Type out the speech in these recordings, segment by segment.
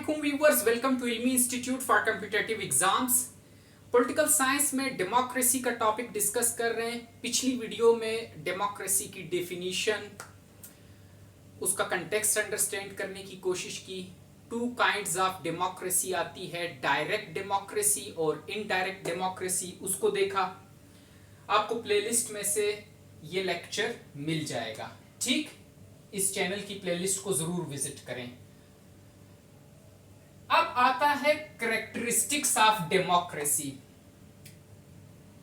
अस्सलामुअलैकुम viewers, welcome to Ilmi institute for competitive exams. Political science में democracy का topic discuss कर रहे हैं। पिछली वीडियो में डेमोक्रेसी की डेफिनीशन, उसका कंटेक्स्ट अंडरस्टैंड करने की कोशिश की। टू काइंड्स ऑफ डेमोक्रेसी आती है, डायरेक्ट डेमोक्रेसी और इनडायरेक्ट डेमोक्रेसी, उसको देखा। आपको प्लेलिस्ट में से ये लेक्चर मिल जाएगा, ठीक। इस चैनल की प्लेलिस्ट को जरूर विजिट करें। अब आता है कैरेक्टरिस्टिक्स ऑफ डेमोक्रेसी।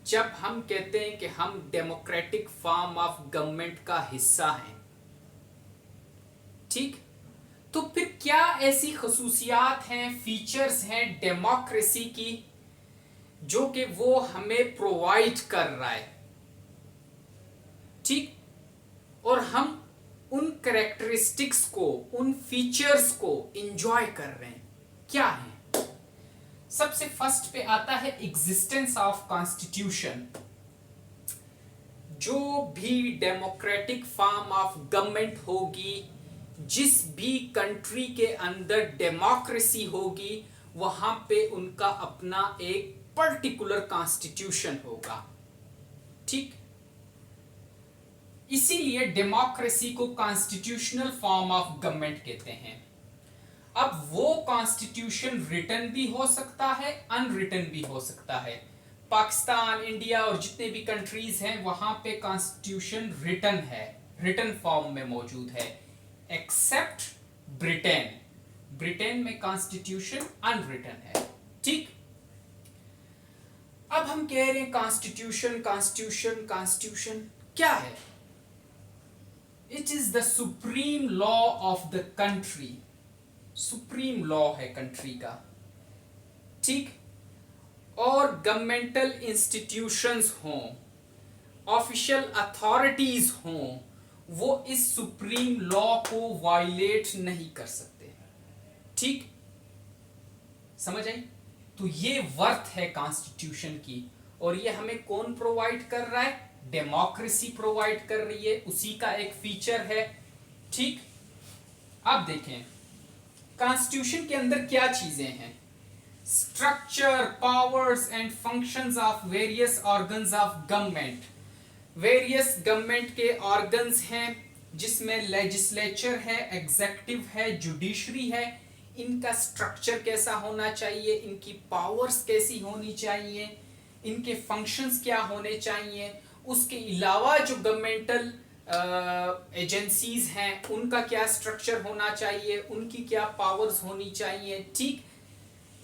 जब हम कहते हैं कि हम डेमोक्रेटिक फॉर्म ऑफ गवर्नमेंट का हिस्सा हैं, ठीक, तो फिर क्या ऐसी खसूसियात हैं, फीचर्स हैं डेमोक्रेसी की जो कि वो हमें प्रोवाइड कर रहा है, ठीक। और हम उन कैरेक्टरिस्टिक्स को, उन फीचर्स को एंजॉय कर रहे हैं, क्या है। सबसे फर्स्ट पे आता है एग्जिस्टेंस ऑफ कॉन्स्टिट्यूशन। जो भी डेमोक्रेटिक फॉर्म ऑफ गवर्नमेंट होगी, जिस भी कंट्री के अंदर डेमोक्रेसी होगी, वहां पे उनका अपना एक पर्टिकुलर कॉन्स्टिट्यूशन होगा, ठीक। इसीलिए डेमोक्रेसी को कॉन्स्टिट्यूशनल फॉर्म ऑफ गवर्नमेंट कहते हैं। अब वो कॉन्स्टिट्यूशन रिटन भी हो सकता है, अनरिटन भी हो सकता है। पाकिस्तान, इंडिया और जितने भी कंट्रीज हैं वहां पे कॉन्स्टिट्यूशन रिटन है, रिटन फॉर्म में मौजूद है, एक्सेप्ट ब्रिटेन। ब्रिटेन में कॉन्स्टिट्यूशन अनरिटन है, ठीक। अब हम कह रहे हैं कॉन्स्टिट्यूशन कॉन्स्टिट्यूशन कॉन्स्टिट्यूशन क्या है। It is the supreme law of the country. Supreme law है कंट्री का, ठीक। और गवर्नमेंटल इंस्टीट्यूशंस हों, ऑफिशियल अथॉरिटीज हों, वो इस सुप्रीम लॉ को वायलेट नहीं कर सकते, ठीक। समझ आई। तो ये वर्थ है कॉन्स्टिट्यूशन की, और ये हमें कौन प्रोवाइड कर रहा है? डेमोक्रेसी प्रोवाइड कर रही है, उसी का एक फीचर है, ठीक। अब देखें कॉन्स्टिट्यूशन के अंदर क्या चीजें हैं। Structure, powers and functions of various organs of government. Various government के ऑर्गन्स हैं, जिसमें लेजिस्लेचर है, एग्जीक्यूटिव है, जुडिशरी है। इनका स्ट्रक्चर कैसा होना चाहिए, इनकी पावर्स कैसी होनी चाहिए, इनके फंक्शंस क्या होने चाहिए। उसके अलावा जो गवर्नमेंटल एजेंसीज हैं, उनका क्या स्ट्रक्चर होना चाहिए, उनकी क्या पावर्स होनी चाहिए, ठीक।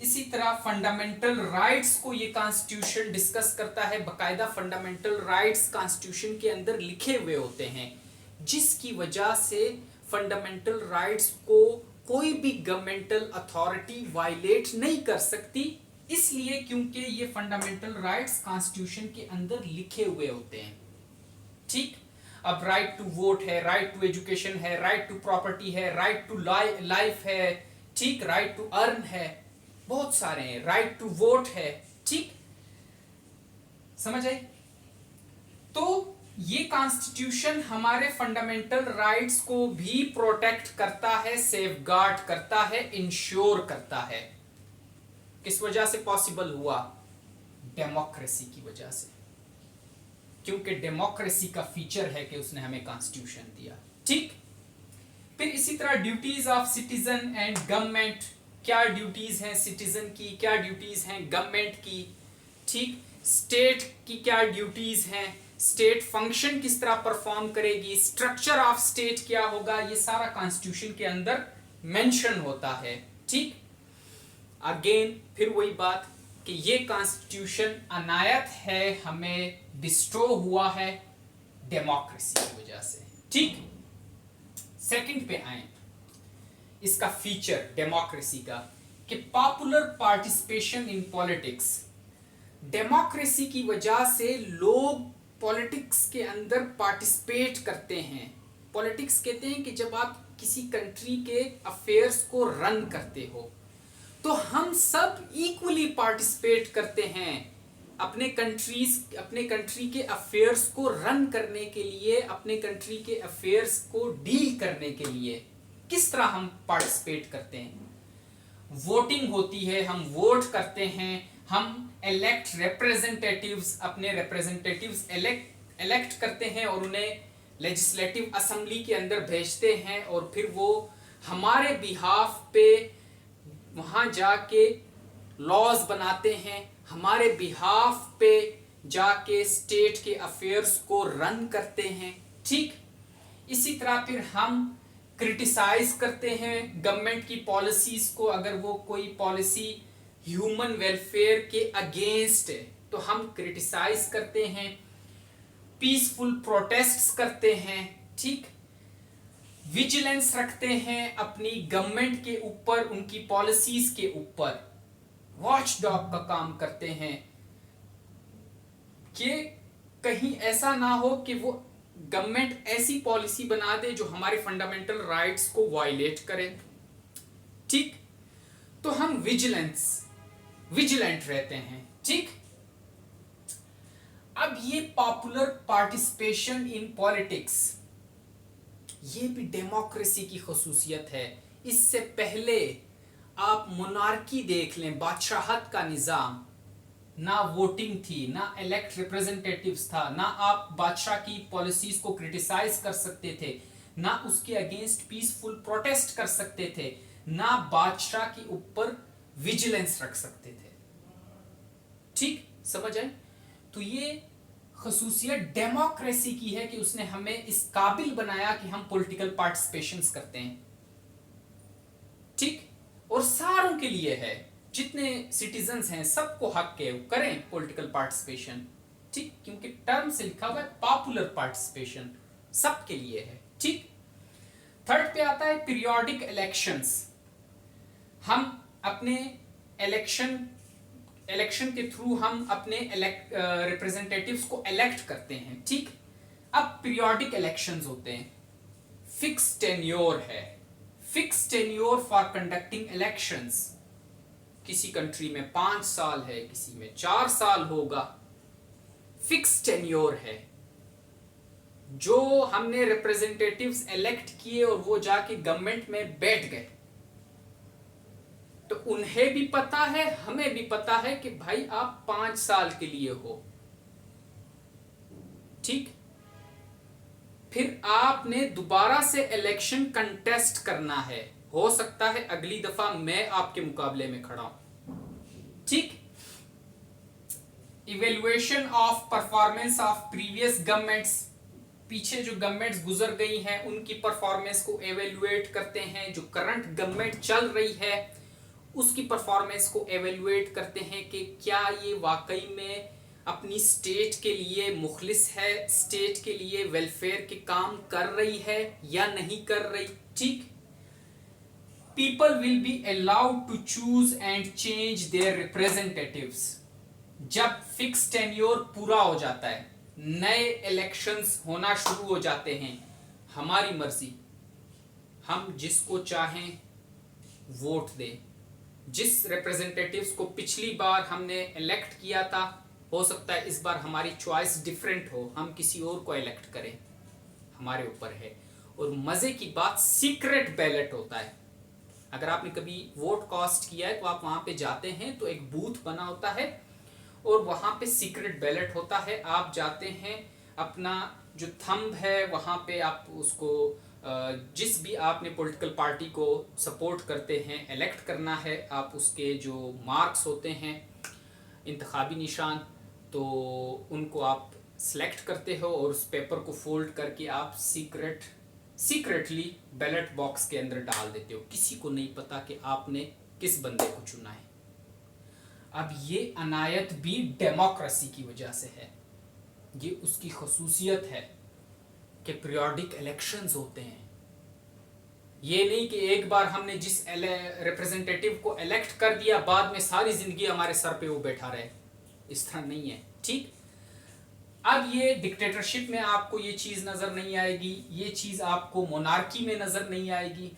इसी तरह फंडामेंटल राइट्स को ये कॉन्स्टिट्यूशन डिस्कस करता है। बाकायदा फंडामेंटल राइट्स कॉन्स्टिट्यूशन के अंदर लिखे हुए होते हैं, जिसकी वजह से फंडामेंटल राइट्स को कोई भी गवर्नमेंटल अथॉरिटी वायलेट नहीं कर सकती, इसलिए क्योंकि ये फंडामेंटल राइट्स कॉन्स्टिट्यूशन के अंदर लिखे हुए होते हैं, ठीक। अब राइट टू वोट है, राइट टू एजुकेशन है, राइट टू प्रॉपर्टी है, राइट टू लाइफ है, ठीक, राइट टू अर्न है, बहुत सारे हैं, राइट टू वोट है, ठीक। समझ आई। तो ये कॉन्स्टिट्यूशन हमारे फंडामेंटल राइट्स को भी प्रोटेक्ट करता है, सेफगार्ड करता है, इंश्योर करता है। किस वजह से पॉसिबल हुआ? डेमोक्रेसी की वजह से, क्योंकि डेमोक्रेसी का फीचर है कि उसने हमें कॉन्स्टिट्यूशन दिया, ठीक। फिर इसी तरह duties of citizen and government. क्या ड्यूटीज हैं सिटीजन की, क्या ड्यूटीज हैं गवर्नमेंट की, ठीक। स्टेट की क्या ड्यूटीज हैं, स्टेट फंक्शन किस तरह परफॉर्म करेगी, स्ट्रक्चर ऑफ स्टेट क्या होगा, ये सारा कॉन्स्टिट्यूशन के अंदर मेंशन होता है, ठीक। अगेन फिर वही बात कि ये कॉन्स्टिट्यूशन अनायत है, हमें डिस्ट्रो हुआ है डेमोक्रेसी की वजह से, ठीक। सेकंड पे आए, इसका फीचर डेमोक्रेसी का कि popular participation in politics. Democracy की वजह से लोग पॉलिटिक्स के अंदर पार्टिसिपेट करते हैं। पॉलिटिक्स कहते हैं कि जब आप किसी कंट्री के अफेयर्स को रन करते हो, तो हम सब इक्वली पार्टिसिपेट करते हैं अपने कंट्री के अफेयर्स को रन करने के लिए, अपने कंट्री के अफेयर्स को डील करने के लिए। किस तरह हम पार्टिसिपेट करते हैं? वोटिंग होती है, हम वोट करते हैं, हम इलेक्ट रिप्रेजेंटेटिव्स, अपने रिप्रेजेंटेटिव्स इलेक्ट करते हैं और उन्हें लेजिस्लेटिव असेंबली के अंदर भेजते हैं और फिर वो हमारे बिहाफ पे वहाँ जाके लॉज बनाते हैं, हमारे बिहाफ पे जाके स्टेट के अफेयर्स को रन करते हैं। ठीक इसी तरह फिर हम क्रिटिसाइज करते हैं गवर्नमेंट की पॉलिसीज को। अगर वो कोई पॉलिसी ह्यूमन वेलफेयर के अगेंस्ट है तो हम क्रिटिसाइज करते हैं, पीसफुल प्रोटेस्ट्स करते हैं। ठीक विजिलेंस रखते हैं अपनी गवर्नमेंट के ऊपर, उनकी पॉलिसीज के ऊपर, वॉच डॉग का काम करते हैं कि कहीं ऐसा ना हो कि वो गवर्नमेंट ऐसी पॉलिसी बना दे जो हमारे फंडामेंटल राइट्स को वायलेट करे। ठीक तो हम विजिलेंट रहते हैं। ठीक अब ये पॉपुलर पार्टिसिपेशन इन पॉलिटिक्स, ये भी डेमोक्रेसी की खसूसियत है। इससे पहले आप मोनार्की देख लें, बादशाहत का निजाम, ना वोटिंग थी, ना इलेक्ट रिप्रेजेंटेटिव्स था, ना आप बादशाह की पॉलिसीज को क्रिटिसाइज कर सकते थे, ना उसके अगेंस्ट पीसफुल प्रोटेस्ट कर सकते थे, ना बादशाह के ऊपर विजिलेंस रख सकते थे। ठीक समझ आए? तो ये खसूसियत डेमोक्रेसी की है कि उसने हमें इस काबिल बनाया कि हम पॉलिटिकल पार्टिसिपेशंस करते हैं। ठीक और सारों के लिए है, जितने सिटीजन्स हैं सबको हक है करें पॉलिटिकल पार्टिसिपेशन। ठीक क्योंकि टर्म से लिखा हुआ है पॉपुलर पार्टिसिपेशन, सबके लिए है। ठीक थर्ड पे आता है पीरियोडिक इलेक्शंस। हम अपने इलेक्शन के थ्रू हम अपने रिप्रेजेंटेटिव्स को इलेक्ट करते हैं। ठीक अब पीरियोडिक इलेक्शंस होते हैं, फिक्स टेन्योर है, fix tenure for conducting elections. किसी कंट्री में 5 साल है, किसी में 4 साल होगा, फिक्स टेन्योर है। जो हमने रिप्रेजेंटेटिव्स इलेक्ट किए और वो जाके गवर्नमेंट में बैठ गए, तो उन्हें भी पता है, हमें भी पता है कि भाई आप 5 साल के लिए हो। ठीक फिर आपने दोबारा से इलेक्शन कंटेस्ट करना है, हो सकता है अगली दफा मैं आपके मुकाबले में खड़ा हूं। ठीक evaluation of performance of previous governments, पीछे जो गवर्नमेंट्स गुजर गई हैं उनकी परफॉर्मेंस को एवेल्युएट करते हैं। जो करंट गवर्नमेंट चल रही है उसकी परफॉर्मेंस को एवेल्युएट करते हैं कि क्या ये वाकई में अपनी स्टेट के लिए मुखलिस है, स्टेट के लिए वेलफेयर के काम कर रही है या नहीं कर रही। ठीक people will be allowed to choose and change their representatives. जब फिक्स टेन्योर पूरा हो जाता है, नए इलेक्शंस होना शुरू हो जाते हैं, हमारी मर्जी, हम जिसको चाहें वोट दें। जिस रिप्रेजेंटेटिव्स को पिछली बार हमने इलेक्ट किया था, हो सकता है इस बार हमारी चॉइस डिफरेंट हो, हम किसी और को इलेक्ट करें, हमारे ऊपर है। और मजे की बात, सीक्रेट बैलेट होता है। अगर आपने कभी वोट कास्ट किया है तो आप वहां पे जाते हैं तो एक बूथ बना होता है और वहां पे सीक्रेट बैलेट होता है। आप जाते हैं, अपना जो थंब है वहां पे आप उसको जिस भी आपने पॉलिटिकल पार्टी को सपोर्ट करते हैं इलेक्ट करना है, आप उसके जो मार्क्स होते हैं इंतखाबी निशान, तो उनको आप सेलेक्ट करते हो और उस पेपर को फोल्ड करके आप सीक्रेटली बैलेट बॉक्स के अंदर डाल देते हो। किसी को नहीं पता कि आपने किस बंदे को चुना है। अब ये अनायत भी डेमोक्रेसी की वजह से है, ये उसकी खसूसियत है कि पीरियोडिक इलेक्शंस होते हैं। ये नहीं कि एक बार हमने जिस रिप्रेजेंटेटिव को इलेक्ट कर दिया बाद में सारी जिंदगी हमारे सर पे वो बैठा रहे, इस तरह नहीं है। ठीक अब ये डिक्टेटरशिप में आपको ये चीज नजर नहीं आएगी, ये चीज आपको मोनार्की में नजर नहीं आएगी,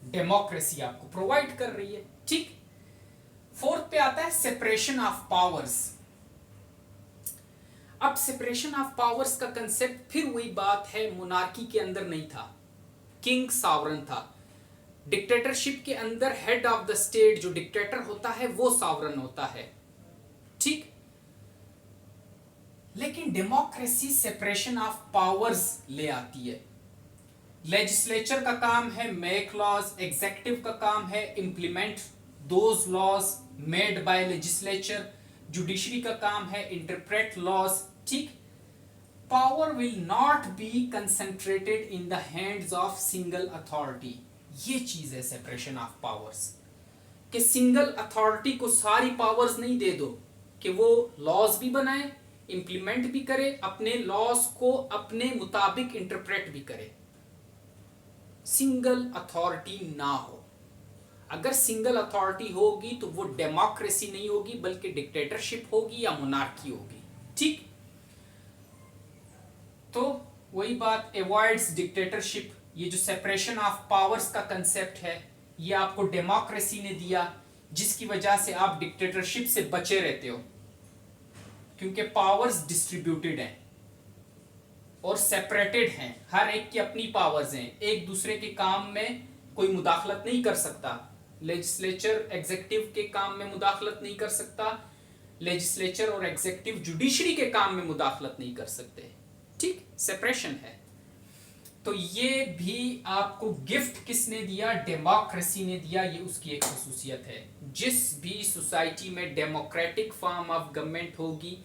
डेमोक्रेसी आपको प्रोवाइड कर रही है। ठीक फोर्थ पे आता है सेपरेशन ऑफ पावर्स। अब सेपरेशन ऑफ पावर्स का कंसेप्ट फिर वही बात है, मोनार्की के अंदर नहीं था, किंग सॉवरन था। डिक्टेटरशिप के अंदर हेड ऑफ द स्टेट जो डिक्टेटर होता है वो सॉवरन होता है, ठीक। लेकिन डेमोक्रेसी सेपरेशन ऑफ पावर्स ले आती है। लेजिस्लेचर का काम है मेक लॉज, एग्जीक्यूटिव का काम है implement those laws made by legislature, judiciary का काम है इंटरप्रेट लॉज, ठीक। Power will not be concentrated in the hands of single authority. ये चीज है सेपरेशन ऑफ पावर्स, कि सिंगल अथॉरिटी को सारी पावर्स नहीं दे दो कि वो लॉज भी बनाए, इंप्लीमेंट भी करे, अपने लॉज को अपने मुताबिक इंटरप्रेट भी करे। सिंगल अथॉरिटी ना हो। अगर सिंगल अथॉरिटी होगी तो वो डेमोक्रेसी नहीं होगी बल्कि डिक्टेटरशिप होगी या मोनार्की होगी, ठीक। तो वही बात, अवॉइड्स डिक्टेटरशिप। ये जो सेपरेशन ऑफ पावर्स का कंसेप्ट है ये आपको डेमोक्रेसी ने दिया, जिसकी वजह से आप डिक्टेटरशिप से बचे रहते हो, क्योंकि पावर्स डिस्ट्रीब्यूटेड हैं और सेपरेटेड हैं। हर एक की अपनी पावर्स हैं, एक दूसरे के काम में कोई मुदाखलत नहीं कर सकता। लेजिस्लेचर एग्जीक्यूटिव के काम में मुदाखलत नहीं कर सकता, लेजिस्लेचर और एग्जीक्यूटिव जुडिशरी के काम में मुदाखलत नहीं कर सकते, ठीक। सेपरेशन है। तो ये भी आपको गिफ्ट किसने दिया? डेमोक्रेसी ने दिया। ये उसकी एक खसूसियत है। जिस भी सोसाइटी में डेमोक्रेटिक फॉर्म ऑफ गवर्नमेंट होगी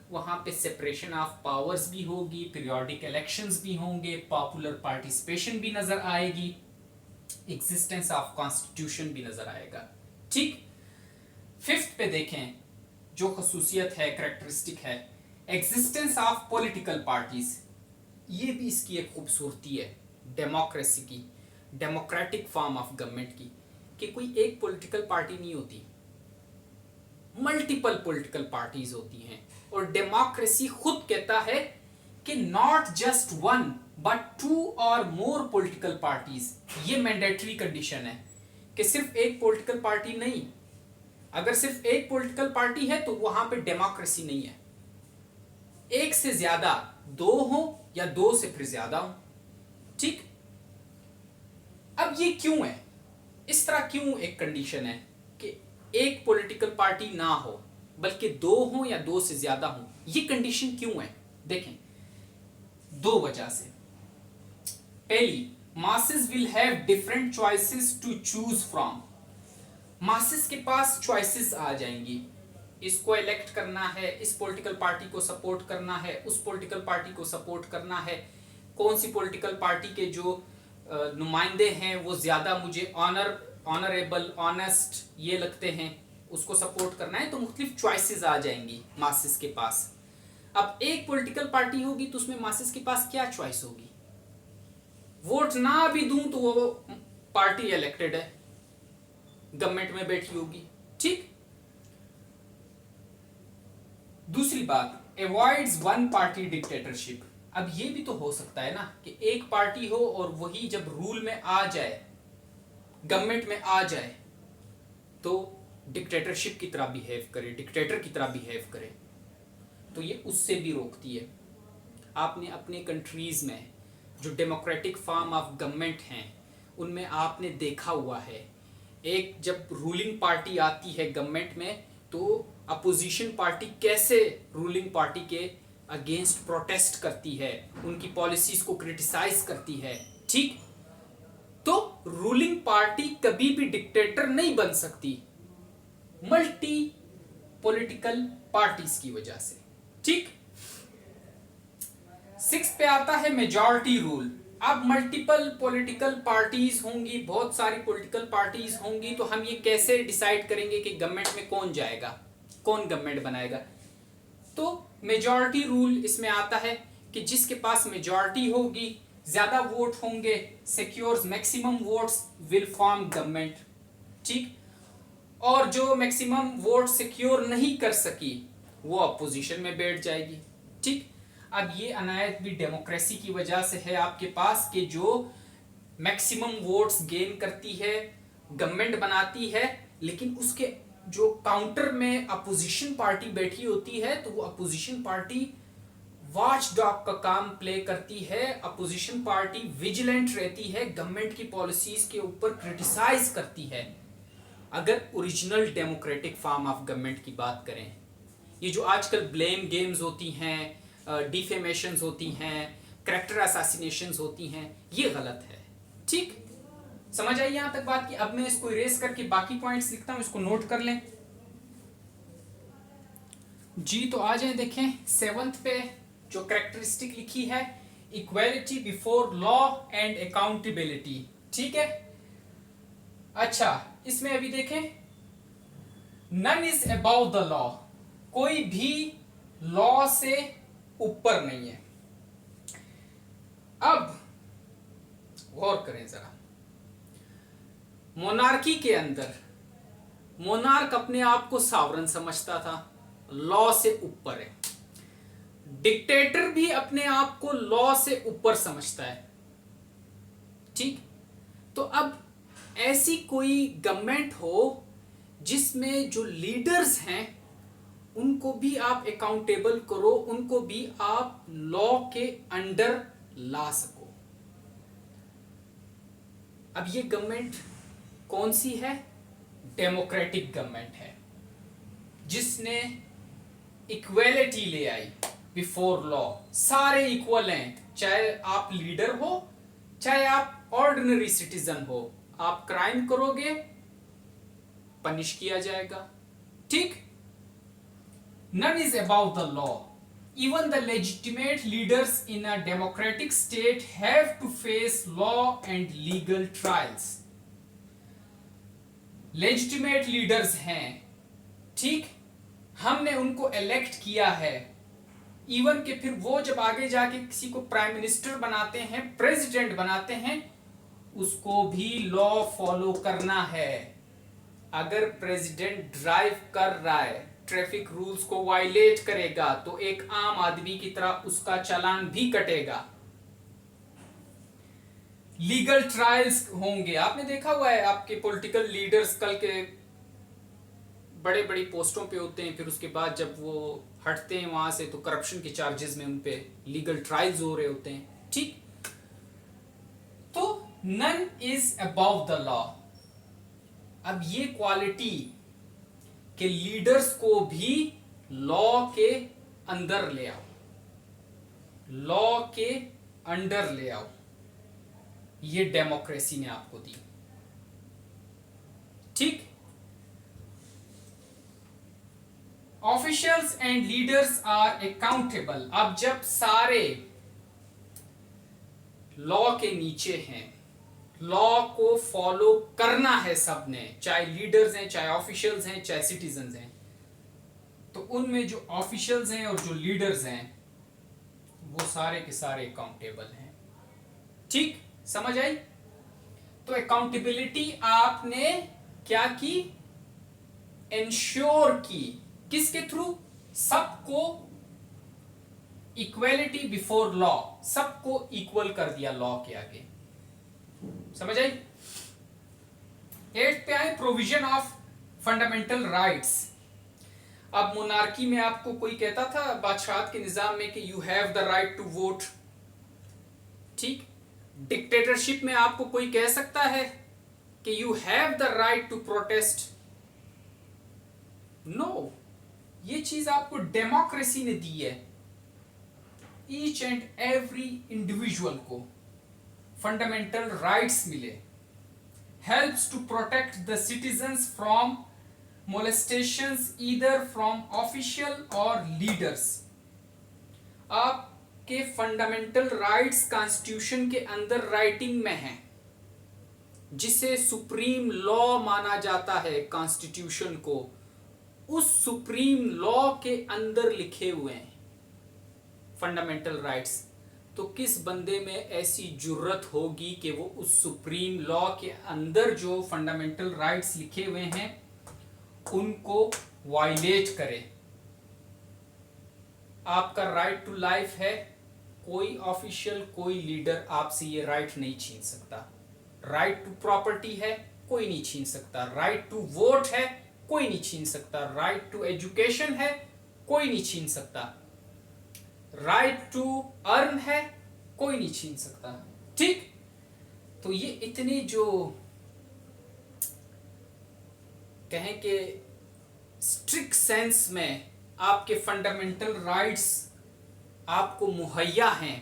वहां पे सेपरेशन ऑफ पावर्स भी होगी, पीरियोडिक इलेक्शंस भी होंगे, पॉपुलर पार्टिसिपेशन भी नजर आएगी, एग्जिस्टेंस ऑफ कॉन्स्टिट्यूशन भी नजर आएगा, ठीक। फिफ्थ पे देखें जो खसूसियत है, कैरेक्टरिस्टिक है, एग्जिस्टेंस ऑफ पॉलिटिकल पार्टीज। ये भी इसकी एक खूबसूरती है डेमोक्रेसी की, डेमोक्रेटिक फॉर्म ऑफ गवर्नमेंट की, कि कोई एक पॉलिटिकल पार्टी नहीं होती, मल्टीपल पॉलिटिकल पार्टीज होती हैं। और डेमोक्रेसी खुद कहता है कि not just one but two और मोर पॉलिटिकल पार्टीज। ये मैंडेटरी कंडीशन है कि सिर्फ एक पॉलिटिकल पार्टी नहीं। अगर सिर्फ एक पॉलिटिकल पार्टी है तो वहां पे डेमोक्रेसी नहीं है। एक से ज्यादा, दो हो या दो से फिर ज्यादा हो, ठीक। अब ये क्यों है, इस तरह क्यों एक कंडीशन है कि एक पॉलिटिकल पार्टी ना हो बल्कि दो हो या दो से ज्यादा हो? ये कंडीशन क्यों है? देखें, दो वजह से। पहली, masses will have different choices to choose from. Masses के पास चॉइसेस आ जाएंगी, इसको इलेक्ट करना है, इस पॉलिटिकल पार्टी को सपोर्ट करना है, उस पॉलिटिकल पार्टी को सपोर्ट करना है, कौन सी पॉलिटिकल पार्टी के जो नुमाइंदे हैं वो ज्यादा मुझे ऑनरेबल, ऑनेस्ट ये लगते हैं, उसको सपोर्ट करना है। तो मुख्तलिफ चॉइसेस आ जाएंगी मासेस के पास। अब एक पॉलिटिकल पार्टी होगी तो उसमें मासेस के पास क्या चॉइस होगी? वोट ना भी दूं तो वो पार्टी इलेक्टेड है, गवर्नमेंट में बैठी होगी, ठीक। दूसरी बात, अवॉइड्स वन पार्टी डिक्टेटरशिप। अब ये भी तो हो सकता है ना कि एक पार्टी हो और वही जब रूल में आ जाए, गवर्नमेंट में आ जाए, तो डिक्टेटरशिप की तरह बिहेव करे, डिक्टेटर की तरह बिहेव करे। तो ये उससे भी रोकती है। आपने अपने कंट्रीज में जो डेमोक्रेटिक फॉर्म ऑफ गवर्नमेंट हैं उनमें आपने देखा हुआ है, एक जब रूलिंग पार्टी आती है गवर्नमेंट में तो अपोजिशन पार्टी कैसे रूलिंग पार्टी के अगेंस्ट प्रोटेस्ट करती है, उनकी पॉलिसीज को क्रिटिसाइज करती है, ठीक। तो रूलिंग पार्टी कभी भी डिक्टेटर नहीं बन सकती मल्टी पॉलिटिकल पार्टीज की वजह से, ठीक। सिक्स पे आता है मेजॉरिटी रूल। अब मल्टीपल पॉलिटिकल पार्टीज होंगी, बहुत सारी पॉलिटिकल पार्टीज होंगी, तो हम ये कैसे डिसाइड करेंगे कि गवर्नमेंट में कौन जाएगा, कौन गवर्नमेंट बनाएगा? तो मेजॉरिटी रूल इसमें आता है कि जिसके पास मेजॉरिटी होगी, ज्यादा वोट होंगे, secures maximum votes will form government, ठीक। और जो मैक्सिमम वोट सिक्योर नहीं कर सकी वो अपोजिशन में बैठ जाएगी, ठीक। अब ये अनायत भी डेमोक्रेसी की वजह से है आपके पास कि जो मैक्सिमम वोट्स गेन करती है, गवर्नमेंट बनाती है, लेकिन उसके जो काउंटर में अपोजिशन पार्टी बैठी होती है तो वो अपोजिशन पार्टी वॉच डॉग का काम प्ले करती है। अपोजिशन पार्टी विजिलेंट रहती है, गवर्नमेंट की पॉलिसीज के ऊपर क्रिटिसाइज करती है। अगर original democratic form of government की बात करें, ये जो आजकल ब्लेम गेम्स होती हैं, डिफेमेशंस होती हैं, कैरेक्टर असैसिनेशंस होती हैं, ये गलत है। ठीक, समझ आई यहां तक बात की। अब मैं इसको इरेज करके बाकी पॉइंट्स लिखता हूं, इसको नोट कर लें जी। तो आ जाए, देखें 7th पे जो कैरेक्टरिस्टिक लिखी है, equality before law and accountability. ठीक है, अच्छा इसमें अभी देखें, none is above the law, कोई भी लॉ से ऊपर नहीं है। अब गौर करें जरा, मोनार्की के अंदर मोनार्क अपने आप को सॉवरन समझता था, लॉ से ऊपर है। डिक्टेटर भी अपने आप को लॉ से ऊपर समझता है। ठीक, तो अब ऐसी कोई गवर्नमेंट हो जिसमें जो लीडर्स हैं उनको भी आप अकाउंटेबल करो, उनको भी आप लॉ के अंडर ला सको। अब ये गवर्नमेंट कौन सी है? डेमोक्रेटिक गवर्नमेंट है, जिसने इक्वालिटी ले आई बिफोर लॉ। सारे इक्वल हैं, चाहे आप लीडर हो चाहे आप ऑर्डिनरी सिटीजन हो। आप क्राइम करोगे, पनिश किया जाएगा। ठीक, none is above the law. Even the legitimate leaders in a democratic state have to face law and legal trials. Legitimate leaders हैं, ठीक, हमने उनको इलेक्ट किया है। इवन के फिर वो जब आगे जाके किसी को प्राइम मिनिस्टर बनाते हैं, प्रेसिडेंट बनाते हैं, उसको भी लॉ फॉलो करना है। अगर प्रेसिडेंट ड्राइव कर रहा है, ट्रैफिक रूल्स को वायलेट करेगा, तो एक आम आदमी की तरह उसका चालान भी कटेगा। लीगल ट्रायल्स होंगे। आपने देखा हुआ है, आपके पॉलिटिकल लीडर्स कल के बड़े बड़ी पोस्टों पे होते हैं, फिर उसके बाद जब वो हटते हैं वहां से, तो करप्शन के चार्जेस में उन पे लीगल ट्रायल्स हो रहे होते हैं। ठीक, तो none is above the law. अब ये क्वालिटी के लीडर्स को भी लॉ के अंदर ले आओ, लॉ के अंडर ले आओ, ये डेमोक्रेसी ने आपको दी। ठीक, officials and leaders are accountable. अब जब सारे लॉ के नीचे हैं, लॉ को फॉलो करना है सबने, चाहे लीडर्स हैं, चाहे ऑफिशियल्स हैं, चाहे सिटीजन्स हैं, तो उनमें जो ऑफिशियल्स हैं और जो लीडर्स हैं वो सारे के सारे अकाउंटेबल हैं। ठीक, समझ आई? तो अकाउंटेबिलिटी आपने क्या की? इंश्योर की। किसके थ्रू? सबको इक्वालिटी बिफोर लॉ, सबको इक्वल कर दिया लॉ के आगे। समझ आई? 8 पे आए, प्रोविजन ऑफ फंडामेंटल राइट्स। अब मोनार्की में आपको कोई कहता था, बादशाहत के निजाम में, कि you have the right to vote. ठीक, डिक्टेटरशिप में आपको कोई कह सकता है कि you have the right to protest? No, ये चीज आपको डेमोक्रेसी ने दी है। ईच एंड एवरी इंडिविजुअल को फंडामेंटल राइट्स मिले। Helps to protect the citizens from molestations either from official और लीडर्स। आपके फंडामेंटल राइट्स कॉन्स्टिट्यूशन के अंदर राइटिंग में है, जिसे सुप्रीम लॉ माना जाता है कॉन्स्टिट्यूशन को। उस सुप्रीम लॉ के अंदर लिखे हुए हैं फंडामेंटल राइट्स। तो किस बंदे में ऐसी जुर्रत होगी कि वो उस सुप्रीम लॉ के अंदर जो फंडामेंटल राइट्स लिखे हुए हैं उनको वायलेट करे? आपका राइट टू लाइफ है, कोई ऑफिशियल, कोई लीडर आपसे ये राइट नहीं छीन सकता। राइट टू प्रॉपर्टी है, कोई नहीं छीन सकता। राइट टू वोट है, कोई नहीं छीन सकता। राइट टू एजुकेशन है, कोई नहीं छीन सकता। राइट टू अर्न है, कोई नहीं छीन सकता। ठीक, तो ये इतने जो कहें कि स्ट्रिक्ट सेंस में आपके फंडामेंटल राइट्स आपको मुहैया हैं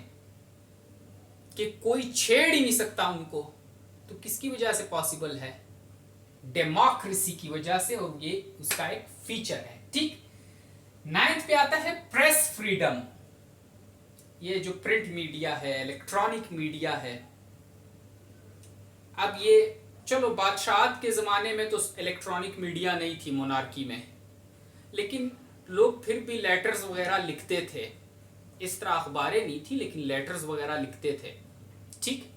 कि कोई छेड़ ही नहीं सकता उनको, तो किसकी वजह से पॉसिबल है? डेमोक्रेसी की वजह से, और ये उसका एक फीचर है। ठीक, 9th पे आता है प्रेस फ्रीडम। ये जो प्रिंट मीडिया है, इलेक्ट्रॉनिक मीडिया है, अब ये चलो बादशाहत के ज़माने में तो इलेक्ट्रॉनिक मीडिया नहीं थी मोनार्की में, लेकिन लोग फिर भी लेटर्स वगैरह लिखते थे। इस तरह अखबारें नहीं थी, लेकिन लेटर्स वगैरह लिखते थे। ठीक,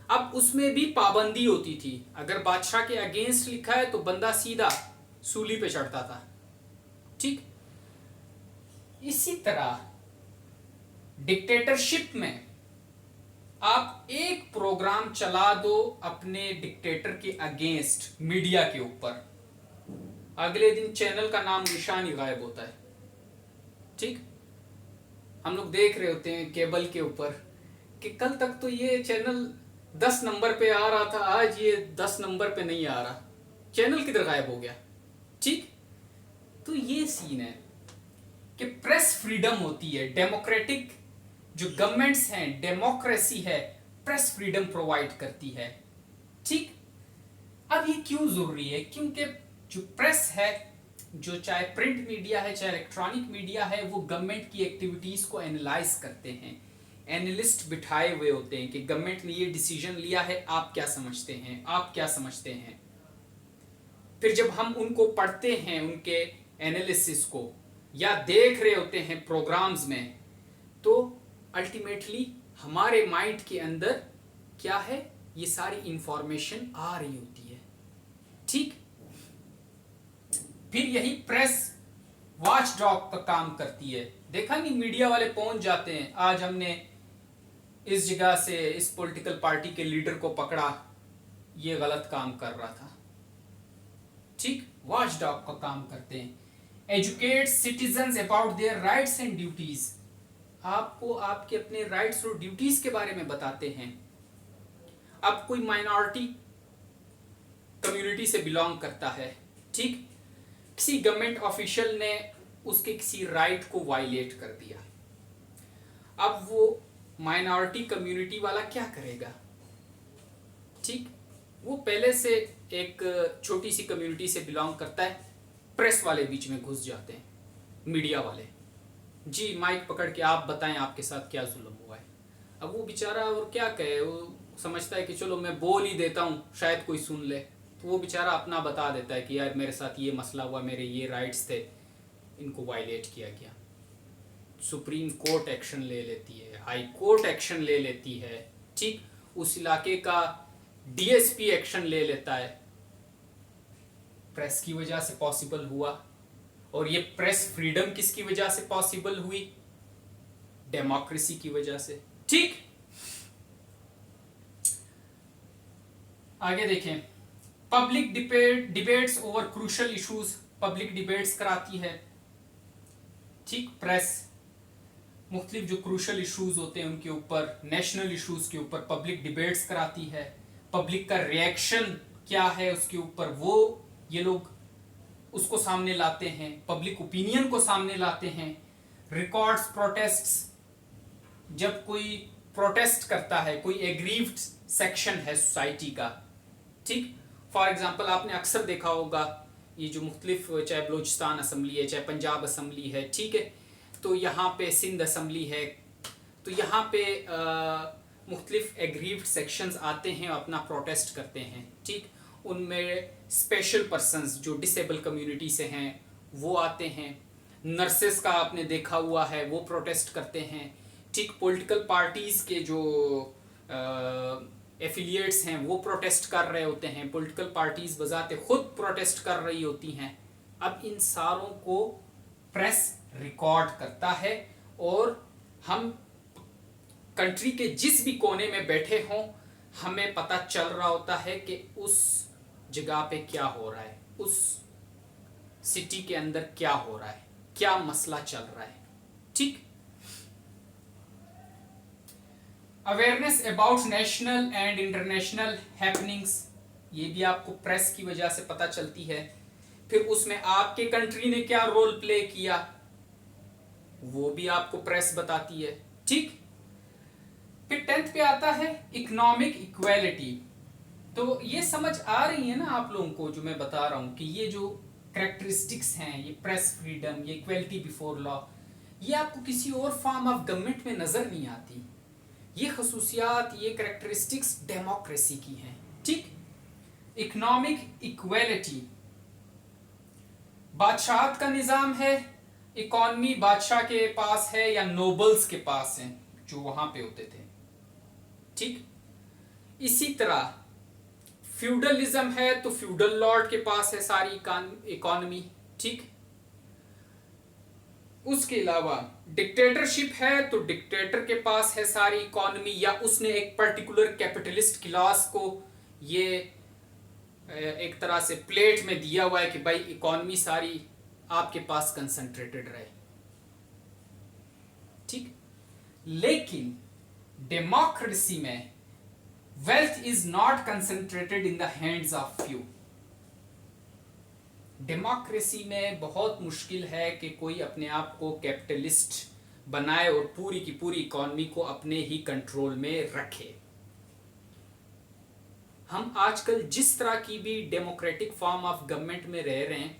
अब उसमें भी पाबंदी होती थी। अगर बादशाह के अगेंस्ट लिखा है तो बंदा सीधा सूली पे चढ़ता था। ठीक, इसी तरह डिक्टेटरशिप में आप एक प्रोग्राम चला दो अपने डिक्टेटर के अगेंस्ट मीडिया के ऊपर, अगले दिन चैनल का नाम निशान ही गायब होता है। ठीक, हम लोग देख रहे होते हैं केबल के ऊपर कि कल तक तो ये चैनल 10 नंबर पे आ रहा था, आज ये 10 नंबर पे नहीं आ रहा, चैनल किधर गायब हो गया। ठीक, तो ये सीन है कि प्रेस फ्रीडम होती है, डेमोक्रेटिक जो गवर्नमेंट्स हैं, डेमोक्रेसी है, प्रेस फ्रीडम प्रोवाइड करती है। ठीक, अब ये क्यों जरूरी है? क्योंकि जो प्रेस है, जो चाहे प्रिंट मीडिया है चाहे इलेक्ट्रॉनिक मीडिया है, वो गवर्नमेंट की एक्टिविटीज को एनालाइज करते हैं। एनालिस्ट बिठाए हुए होते हैं कि गवर्नमेंट ने ये डिसीजन लिया है, आप क्या समझते हैं, आप क्या समझते हैं। फिर जब हम उनको पढ़ते हैं, उनके एनालिसिस को, या देख रहे होते हैं प्रोग्राम्स में, तो अल्टीमेटली हमारे माइंड के अंदर क्या है, ये सारी इंफॉर्मेशन आ रही होती है। ठीक, फिर यही प्रेस वॉच डॉग का काम करती है। देखा नहीं, मीडिया वाले पहुंच जाते हैं, आज हमने इस जगह से इस पॉलिटिकल पार्टी के लीडर को पकड़ा, ये गलत काम कर रहा था। ठीक, वॉच डॉग का काम करते हैं। Educate citizens about their rights and duties, आपको आपके अपने राइट्स और ड्यूटीज के बारे में बताते हैं। अब कोई माइनॉरिटी कम्युनिटी से बिलोंग करता है, ठीक, किसी गवर्नमेंट ऑफिशियल ने उसके किसी राइट को वायलेट कर दिया, अब वो माइनॉरिटी कम्युनिटी वाला क्या करेगा? ठीक, वो पहले से एक छोटी सी कम्युनिटी से बिलोंग करता है, प्रेस वाले बीच में घुस जाते हैं, मीडिया वाले, जी माइक पकड़ के आप बताएं आपके साथ क्या जुल्म हुआ है। अब वो बेचारा और क्या कहे, वो समझता है कि चलो मैं बोल ही देता हूँ शायद कोई सुन ले, तो वो बेचारा अपना बता देता है कि यार मेरे साथ ये मसला हुआ, मेरे ये राइट्स थे, इनको वायलेट किया गया। सुप्रीम कोर्ट एक्शन ले लेती है, हाई कोर्ट एक्शन ले लेती है। ठीक, उस इलाके का डीएसपी एक्शन ले लेता है। प्रेस की वजह से पॉसिबल हुआ, और ये प्रेस फ्रीडम किसकी वजह से पॉसिबल हुई? डेमोक्रेसी की वजह से। ठीक, आगे देखें, public debates over crucial issues, public debates कराती है। ठीक, प्रेस मुख्तलिफ जो क्रूशल इश्यूज होते हैं उनके ऊपर, नेशनल इश्यूज के ऊपर पब्लिक डिबेट्स कराती है। पब्लिक का रिएक्शन क्या है उसके ऊपर, वो ये लोग उसको सामने लाते हैं, पब्लिक ओपिनियन को सामने लाते हैं। रिकॉर्ड्स प्रोटेस्ट्स, जब कोई प्रोटेस्ट करता है, कोई एग्रीव्ड सेक्शन है सोसाइटी का, ठीक, फॉर एग्जांपल आपने अक्सर देखा होगा ये जो मुख्तलिफ, चाहे बलूचिस्तान असम्बली है चाहे पंजाब असम्बली है, ठीक है, तो यहाँ पे सिंध असम्बली है, तो यहाँ पे मुख्तलिफ एग्रीव्ड सेक्शंस आते हैं और अपना प्रोटेस्ट करते हैं। ठीक, उनमें स्पेशल पर्सन्स जो डिसेबल कम्युनिटी से हैं वो आते हैं। नर्सेस का आपने देखा हुआ है, वो प्रोटेस्ट करते हैं। ठीक, पॉलिटिकल पार्टीज़ के जो एफिलिएट्स हैं वो प्रोटेस्ट कर रहे होते हैं, पॉलिटिकल पार्टीज़ बजाते खुद प्रोटेस्ट कर रही होती हैं। अब इन सारों को प्रेस रिकॉर्ड करता है, और हम कंट्री के जिस भी कोने में बैठे हों हमें पता चल रहा होता है कि उस जगह पे क्या हो रहा है, उस सिटी के अंदर क्या हो रहा है, क्या मसला चल रहा है। ठीक, awareness about national and international happenings, ये भी आपको प्रेस की वजह से पता चलती है। फिर उसमें आपके कंट्री ने क्या रोल प्ले किया वो भी आपको प्रेस बताती है, ठीक। फिर 10th पे आता है इकोनॉमिक इक्वालिटी। तो ये समझ आ रही है ना आप लोगों को जो मैं बता रहा हूं कि ये जो कैरेक्टरिस्टिक्स हैं, ये प्रेस फ्रीडम, ये इक्वालिटी बिफोर लॉ, ये आपको किसी और फॉर्म ऑफ गवर्नमेंट में नजर नहीं आती। ये खसूसियात, ये कैरेक्टरिस्टिक्स डेमोक्रेसी की हैं, ठीक। इकोनॉमिक इक्वालिटी, बादशाहत का निजाम है, इकॉनमी बादशाह के पास है या नोबल्स के पास है जो वहां पे होते थे, ठीक। इसी तरह फ्यूडलिज्म है तो फ्यूडल लॉर्ड के पास है सारी इकॉनमी, ठीक। उसके अलावा डिक्टेटरशिप है तो डिक्टेटर के पास है सारी इकॉनमी, या उसने एक पर्टिकुलर कैपिटलिस्ट क्लास को ये एक तरह से प्लेट में दिया हुआ है कि भाई इकॉनमी सारी आपके पास कंसंट्रेटेड रहे, ठीक। लेकिन डेमोक्रेसी में wealth is not concentrated in the hands of few. Democracy में बहुत मुश्किल है कि कोई अपने आप को कैपिटलिस्ट बनाए और पूरी की पूरी इकॉनमी को अपने ही कंट्रोल में रखे। हम आजकल जिस तरह की भी डेमोक्रेटिक फॉर्म ऑफ गवर्नमेंट में रह रहे हैं,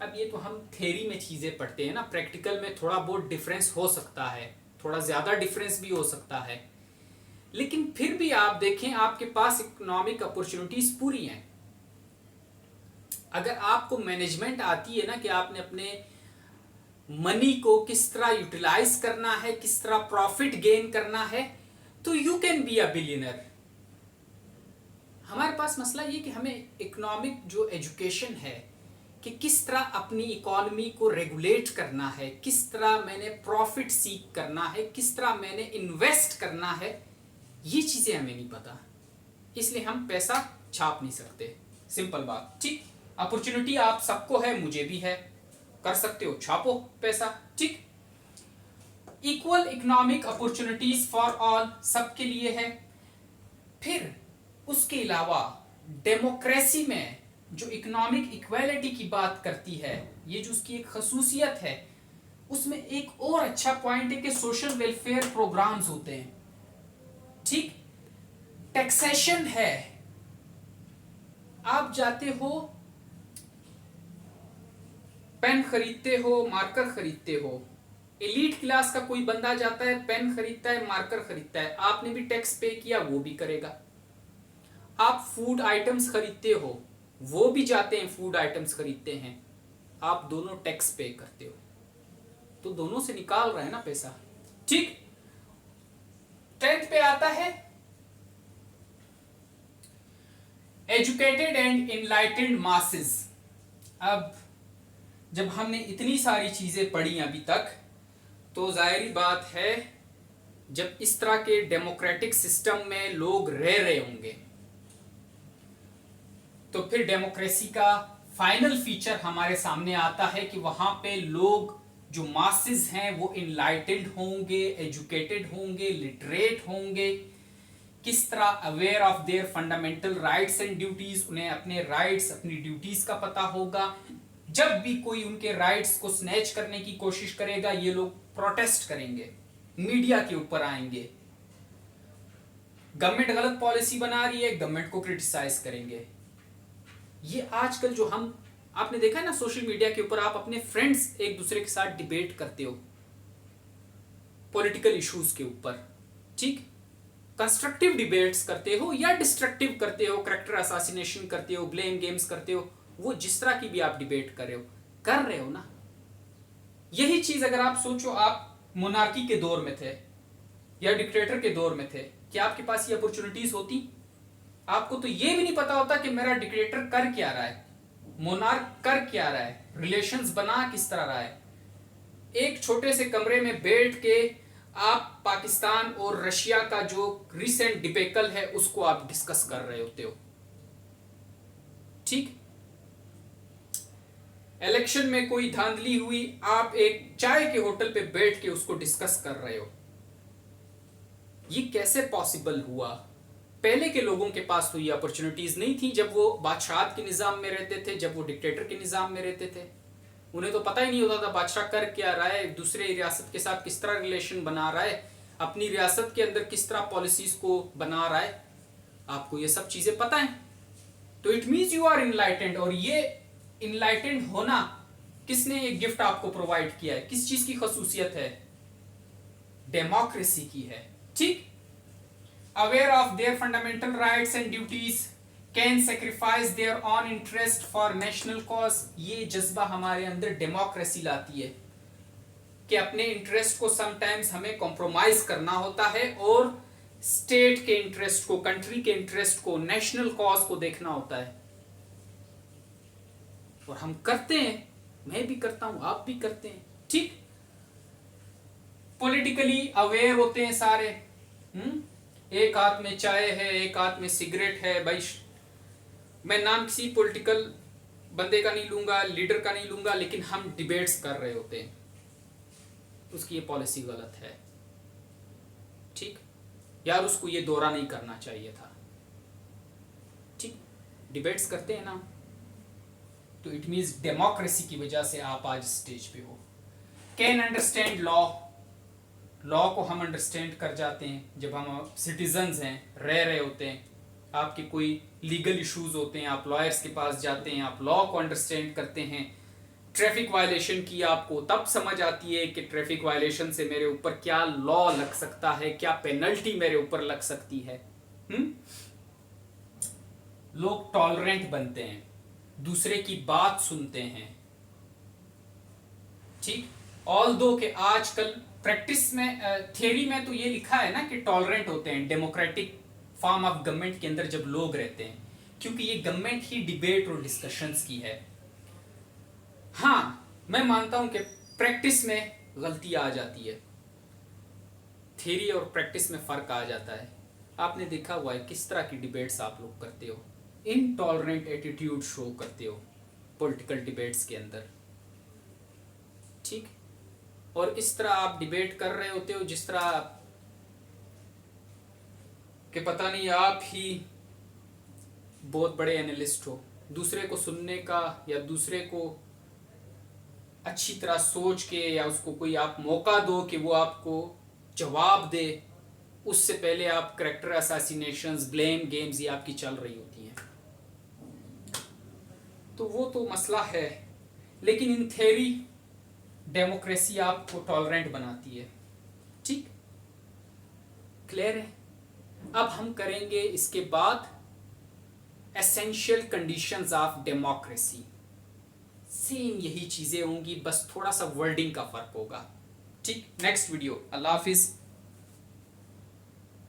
अब ये तो हम थ्योरी में चीज़ें पढ़ते हैं ना, प्रैक्टिकल में थोड़ा बहुत डिफरेंस हो सकता है, थोड़ा ज़्यादा डिफरेंस भी हो सकता है, लेकिन फिर भी आप देखें आपके पास इकोनॉमिक अपॉर्चुनिटीज पूरी हैं। अगर आपको मैनेजमेंट आती है ना कि आपने अपने मनी को किस तरह यूटिलाइज करना है, किस तरह प्रॉफिट गेन करना है, तो you can be a billionaire. हमारे पास मसला ये कि हमें इकोनॉमिक जो एजुकेशन है कि किस तरह अपनी इकॉनमी को रेगुलेट करना है, किस तरह मैंने प्रॉफिट सीक करना है, किस तरह मैंने इन्वेस्ट करना है, ये चीज़ें हमें नहीं पता, इसलिए हम पैसा छाप नहीं सकते। सिंपल बात, ठीक। अपॉर्चुनिटी आप सबको है, मुझे भी है, कर सकते हो, छापो पैसा, ठीक। Equal economic opportunities for all, सबके लिए है। फिर उसके अलावा डेमोक्रेसी में जो इकोनॉमिक इक्वालिटी की बात करती है, ये जो उसकी एक खसूसियत है, उसमें एक और अच्छा पॉइंट है कि सोशल वेलफेयर प्रोग्राम्स होते हैं, ठीक। टैक्सेशन है, आप जाते हो पेन खरीदते हो, मार्कर खरीदते हो, एलीट क्लास का कोई बंदा जाता है पेन खरीदता है, मार्कर खरीदता है, आपने भी टैक्स पे किया, वो भी करेगा। आप फूड आइटम्स खरीदते हो, वो भी जाते हैं फूड आइटम्स खरीदते हैं, आप दोनों टैक्स पे करते हो, तो दोनों से निकाल रहे हैं ना पैसा, ठीक। 10th पे आता है एजुकेटेड एंड इनलाइटेंड मासेस। अब जब हमने इतनी सारी चीजें पढ़ी अभी तक, तो जाहिर बात है जब इस तरह के डेमोक्रेटिक सिस्टम में लोग रह रहे होंगे, तो फिर डेमोक्रेसी का फाइनल फीचर हमारे सामने आता है कि वहां पे लोग जो मासेस हैं वो इनलाइटेंड होंगे, एजुकेटेड होंगे, लिटरेट होंगे, किस तरह aware of their fundamental rights and duties, उन्हें अपने राइट्स, अपनी ड्यूटीज का पता होगा। जब भी कोई उनके राइट्स को स्नैच करने की कोशिश करेगा, ये लोग प्रोटेस्ट करेंगे, मीडिया के ऊपर आएंगे, गवर्नमेंट गलत पॉलिसी बना रही है, गवर्नमेंट को क्रिटिसाइज करेंगे। ये आजकल जो हम, आपने देखा है ना सोशल मीडिया के ऊपर, आप अपने फ्रेंड्स एक दूसरे के साथ डिबेट करते हो पॉलिटिकल इश्यूज के ऊपर, ठीक। कंस्ट्रक्टिव डिबेट्स करते हो या डिस्ट्रक्टिव करते हो, कैरेक्टर असैसिनेशन करते हो, ब्लेम गेम्स करते हो, वो जिस तरह की भी आप डिबेट कर रहे हो ना। यही चीज अगर आप सोचो, आप मोनार्की के दौर में थे या डिक्टेटर के दौर में थे, क्या आपके पास ये अपॉर्चुनिटीज होती? आपको तो ये भी नहीं पता होता कि मेरा डिक्टेटर कर क्या रहा है, मोनार्क कर क्या रहा है, रिलेशंस बना किस तरह रहा है। एक छोटे से कमरे में बैठ के आप पाकिस्तान और रशिया का जो रिसेंट डिबेकल है उसको आप डिस्कस कर रहे होते हो, ठीक। इलेक्शन में कोई धांधली हुई, आप एक चाय के होटल पे बैठ के उसको डिस्कस कर रहे हो। ये कैसे पॉसिबल हुआ? पहले के लोगों के पास तो ये अपॉर्चुनिटीज नहीं थी जब वो बादशाहत के निज़ाम में रहते थे, जब वो डिक्टेटर के निज़ाम में रहते थे। उन्हें तो पता ही नहीं होता था बादशाह कर क्या रहा है, दूसरे रियासत के साथ किस तरह रिलेशन बना रहा है, अपनी रियासत के अंदर किस तरह पॉलिसीज को बना रहा है। आपको ये सब चीज़ें पता है, तो it means you are enlightened. और ये इनलाइटेंड होना किसने ये गिफ्ट आपको प्रोवाइड किया है? किस चीज़ की खसूसियत है? डेमोक्रेसी की है। ठीक, aware of their fundamental rights and duties, can sacrifice their own interest for national cause. ये जज्बा हमारे अंदर डेमोक्रेसी लाती है कि अपने इंटरेस्ट को समटाइम्स हमें कॉम्प्रोमाइज करना होता है और स्टेट के इंटरेस्ट को, कंट्री के इंटरेस्ट को, नेशनल कॉज को देखना होता है। और हम करते हैं, मैं भी करता हूं, आप भी करते हैं। ठीक, पॉलिटिकली अवेयर होते हैं सारे। एक हाथ में चाय है, एक हाथ में सिगरेट है। भाई मैं नाम किसी पॉलिटिकल बंदे का नहीं लूंगा, लीडर का नहीं लूंगा, लेकिन हम डिबेट्स कर रहे होते हैं, उसकी ये पॉलिसी गलत है। ठीक यार, उसको ये दौरा नहीं करना चाहिए था। ठीक, डिबेट्स करते हैं ना, तो इट मीन्स डेमोक्रेसी की वजह से आप आज स्टेज पे हो। कैन अंडरस्टैंड लॉ, लॉ को हम अंडरस्टैंड कर जाते हैं जब हम सिटीजन्स हैं, रह रहे होते हैं। आपके कोई लीगल इश्यूज होते हैं, आप लॉयर्स के पास जाते हैं, आप लॉ को अंडरस्टैंड करते हैं। ट्रैफिक वायलेशन की आपको तब समझ आती है कि ट्रैफिक वायलेशन से मेरे ऊपर क्या लॉ लग सकता है, क्या पेनल्टी मेरे ऊपर लग सकती है। लोग टॉलरेंट बनते हैं, दूसरे की बात सुनते हैं। ठीक, ऑल्दो के आजकल प्रैक्टिस में, थियरी में तो ये लिखा है ना कि टॉलरेंट होते हैं डेमोक्रेटिक फॉर्म ऑफ गवर्नमेंट के अंदर जब लोग रहते हैं, क्योंकि ये गवर्नमेंट ही डिबेट और डिस्कशंस की है। हाँ, मैं मानता हूं कि प्रैक्टिस में गलती आ जाती है, थियरी और प्रैक्टिस में फर्क आ जाता है। आपने देखा हुआ है किस तरह की डिबेट्स आप लोग करते हो, इनटॉलरेंट एटीट्यूड शो करते हो पॉलिटिकल डिबेट्स के अंदर। ठीक, और इस तरह आप डिबेट कर रहे होते हो जिस तरह कि पता नहीं आप ही बहुत बड़े एनालिस्ट हो। दूसरे को सुनने का या दूसरे को अच्छी तरह सोच के या उसको कोई आप मौका दो कि वो आपको जवाब दे, उससे पहले आप कैरेक्टर असैसिनेशंस, ब्लेम गेम्स ये आपकी चल रही होती हैं। तो वो तो मसला है, लेकिन इन थ्योरी डेमोक्रेसी आपको टॉलरेंट बनाती है। ठीक, क्लियर है? अब हम करेंगे इसके बाद essential conditions of democracy. Same यही चीजें होंगी, बस थोड़ा सा वर्डिंग का फर्क होगा। ठीक, नेक्स्ट वीडियो। अल्लाह हाफिज।